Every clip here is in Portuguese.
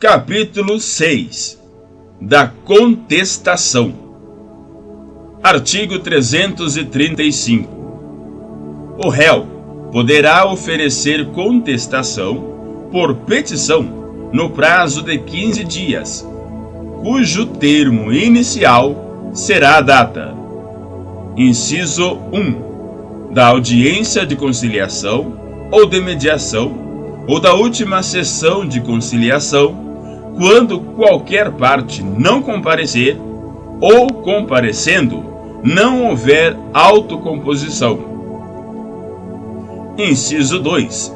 Capítulo 6 da contestação. Artigo 335. O réu poderá oferecer contestação por petição no prazo de 15 dias, cujo termo inicial será a data: inciso 1, da audiência de conciliação ou de mediação, ou da última sessão de conciliação, quando qualquer parte não comparecer, ou comparecendo, não houver autocomposição. Inciso 2,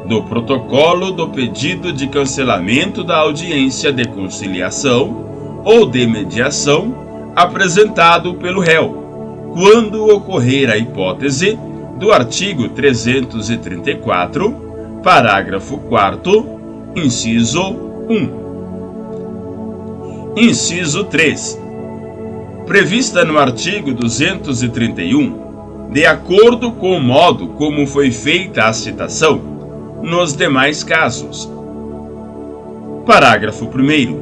do protocolo do pedido de cancelamento da audiência de conciliação ou de mediação apresentado pelo réu, quando ocorrer a hipótese do artigo 334, parágrafo 4º, inciso 1. Inciso 3. Prevista no artigo 231, de acordo com o modo como foi feita a citação, nos demais casos. Parágrafo 1º.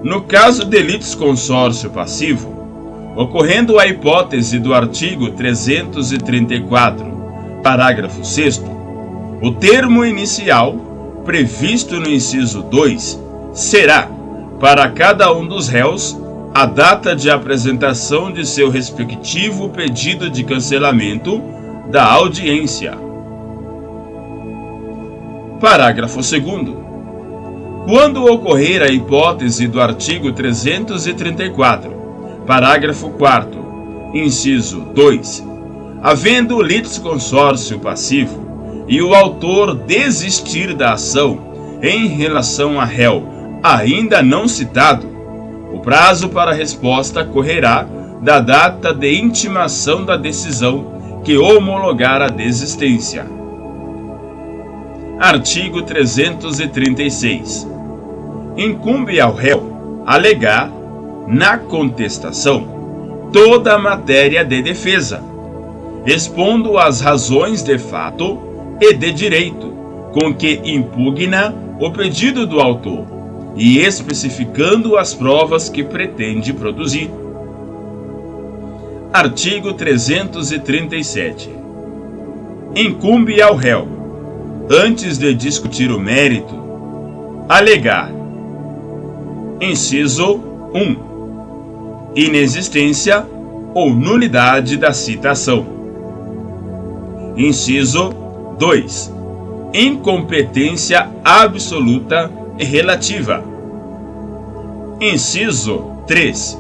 No caso de litisconsórcio passivo, ocorrendo a hipótese do artigo 334, parágrafo 6º, o termo inicial, previsto no inciso 2, será, para cada um dos réus, a data de apresentação de seu respectivo pedido de cancelamento da audiência. Parágrafo 2º. Quando ocorrer a hipótese do artigo 334, parágrafo 4º, inciso 2, havendo litisconsórcio passivo e o autor desistir da ação em relação a réu ainda não citado, o prazo para resposta correrá da data de intimação da decisão que homologar a desistência. Artigo 336. Incumbe ao réu alegar, na contestação, toda a matéria de defesa, expondo as razões de fato e de direito com que impugna o pedido do autor, e especificando as provas que pretende produzir. Artigo 337. Incumbe ao réu, antes de discutir o mérito, alegar: inciso 1, inexistência ou nulidade da citação. Inciso 2, incompetência absoluta e relativa. Inciso 3,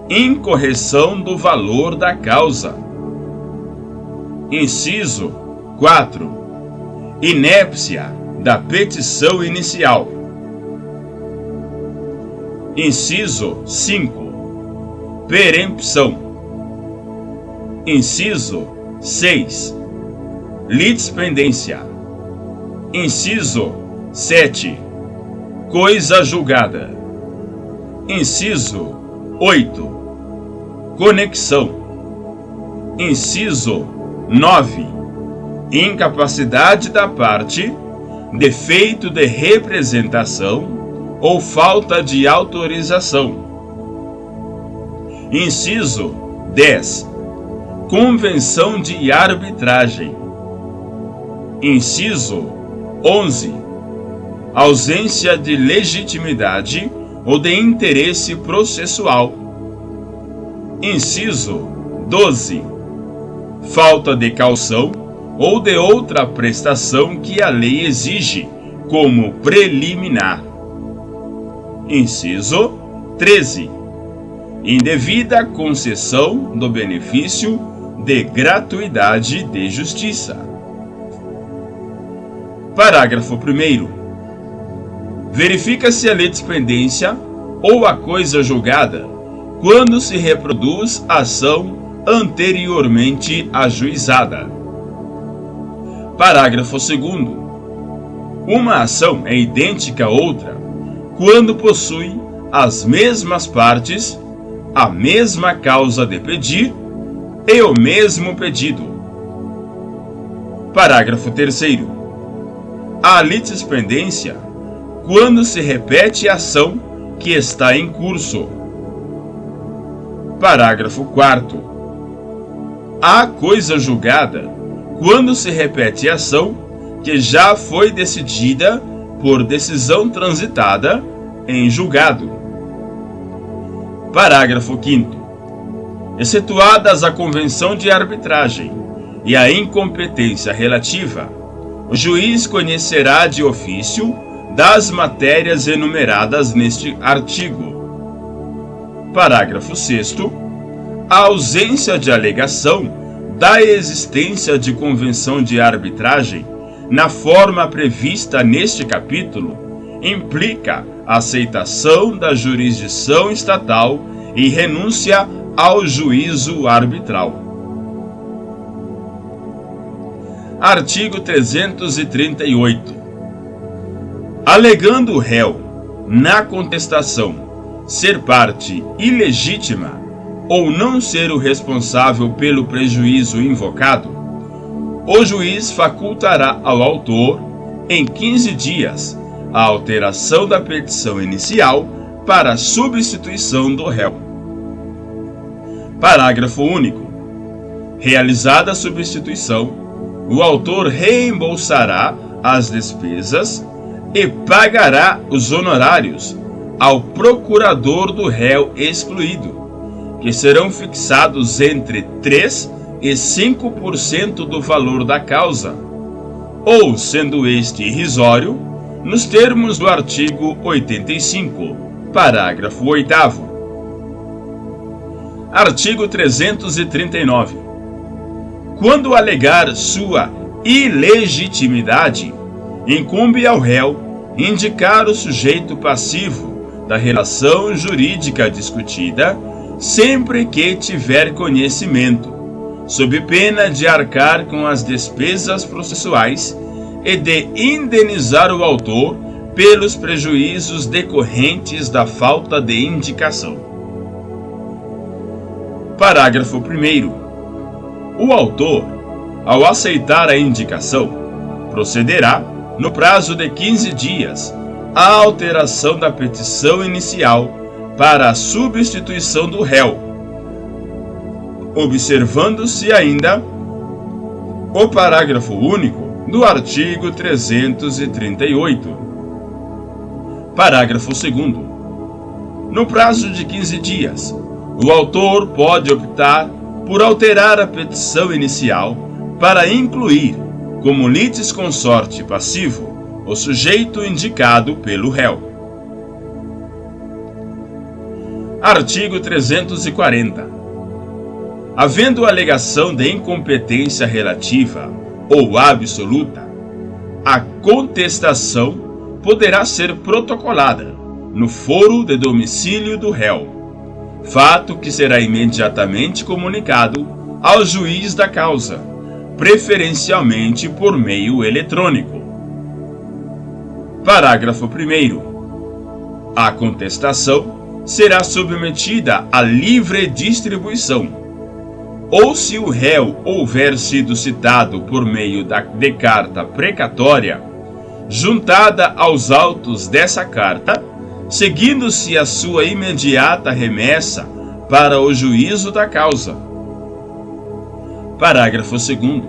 incorreção do valor da causa. Inciso 4, inépcia da petição inicial. Inciso 5, perempção. Inciso 6, litispendência. Inciso 7, coisa julgada. Inciso 8, conexão. Inciso 9, incapacidade da parte, defeito de representação ou falta de autorização. Inciso 10, convenção de arbitragem. Inciso 11, ausência de legitimidade ou de interesse processual. Inciso 12, falta de caução ou de outra prestação que a lei exige como preliminar. Inciso 13, indevida concessão do benefício de gratuidade de justiça. Parágrafo 1º. Verifica-se a litispendência ou a coisa julgada quando se reproduz a ação anteriormente ajuizada. Parágrafo 2º. Uma ação é idêntica a outra quando possui as mesmas partes, a mesma causa de pedir e o mesmo pedido. Parágrafo 3º. A litispendência, quando se repete a ação que está em curso. Parágrafo 4º. A coisa julgada quando se repete a ação que já foi decidida por decisão transitada em julgado. Parágrafo 5º. Excetuadas a convenção de arbitragem e a incompetência relativa, o juiz conhecerá de ofício das matérias enumeradas neste artigo. Parágrafo 6º. A ausência de alegação da existência de convenção de arbitragem na forma prevista neste capítulo implica a aceitação da jurisdição estatal e renúncia ao juízo arbitral. Artigo 338. Alegando o réu, na contestação, ser parte ilegítima ou não ser o responsável pelo prejuízo invocado, o juiz facultará ao autor, em 15 dias, a alteração da petição inicial para a substituição do réu. Parágrafo único. Realizada a substituição, o autor reembolsará as despesas e pagará os honorários ao procurador do réu excluído, que serão fixados entre 3% e 5% do valor da causa, ou, sendo este irrisório, nos termos do artigo 85, parágrafo 8º. Artigo 339. Quando alegar sua ilegitimidade, incumbe ao réu indicar o sujeito passivo da relação jurídica discutida, sempre que tiver conhecimento, sob pena de arcar com as despesas processuais e de indenizar o autor pelos prejuízos decorrentes da falta de indicação. Parágrafo 1º. O autor, ao aceitar a indicação, procederá, no prazo de 15 dias, à alteração da petição inicial para a substituição do réu, observando-se ainda o parágrafo único do artigo 338. Parágrafo 2º. No prazo de 15 dias, o autor pode optar por alterar a petição inicial para incluir, como litisconsorte passivo, o sujeito indicado pelo réu. Artigo 340. Havendo alegação de incompetência relativa ou absoluta, a contestação poderá ser protocolada no foro de domicílio do réu, fato que será imediatamente comunicado ao juiz da causa, preferencialmente por meio eletrônico. Parágrafo 1º. A contestação será submetida à livre distribuição, ou se o réu houver sido citado por meio de carta precatória, juntada aos autos dessa carta, seguindo-se a sua imediata remessa para o juízo da causa. Parágrafo 2º.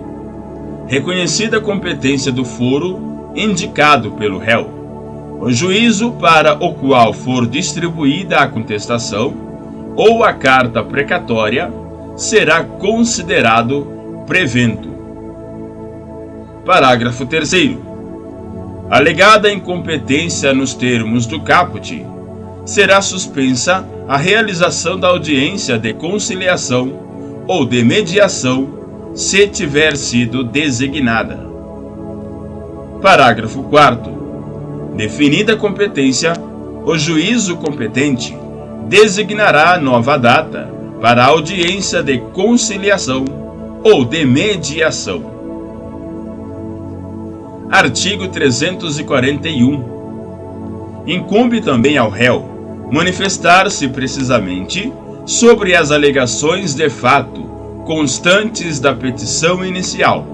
Reconhecida a competência do foro indicado pelo réu, o juízo para o qual for distribuída a contestação ou a carta precatória será considerado prevento. Parágrafo 3º. Alegada incompetência nos termos do caput, será suspensa a realização da audiência de conciliação ou de mediação, se tiver sido designada. Parágrafo 4º. Definida a competência, o juízo competente designará nova data para a audiência de conciliação ou de mediação. Artigo 341. Incumbe também ao réu manifestar-se precisamente sobre as alegações de fato constantes da petição inicial,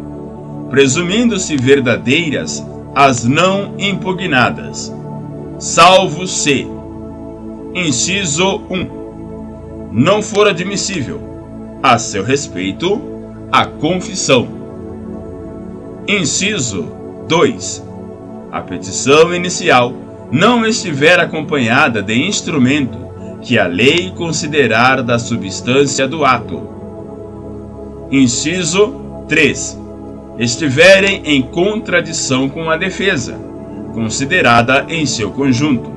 presumindo-se verdadeiras as não impugnadas, salvo se: inciso 1. Não for admissível, a seu respeito, a confissão. Inciso 2. A petição inicial não estiver acompanhada de instrumento que a lei considerar da substância do ato. Inciso 3. Estiverem em contradição com a defesa, considerada em seu conjunto.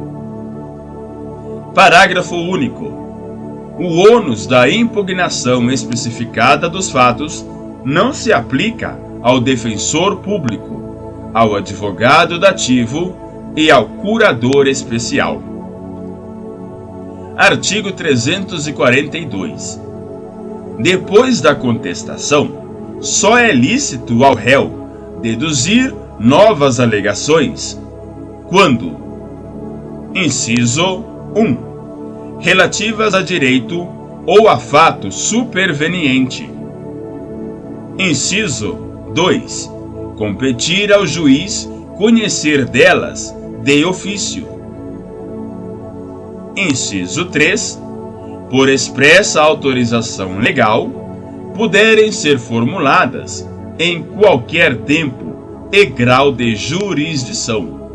Parágrafo único. O ônus da impugnação especificada dos fatos não se aplica ao defensor público, ao advogado dativo e ao curador especial. Artigo 342. Depois da contestação, só é lícito ao réu deduzir novas alegações quando: inciso 1. Relativas a direito ou a fato superveniente. Inciso 2. Competir ao juiz conhecer delas de ofício. Inciso 3. Por expressa autorização legal, puderem ser formuladas em qualquer tempo e grau de jurisdição.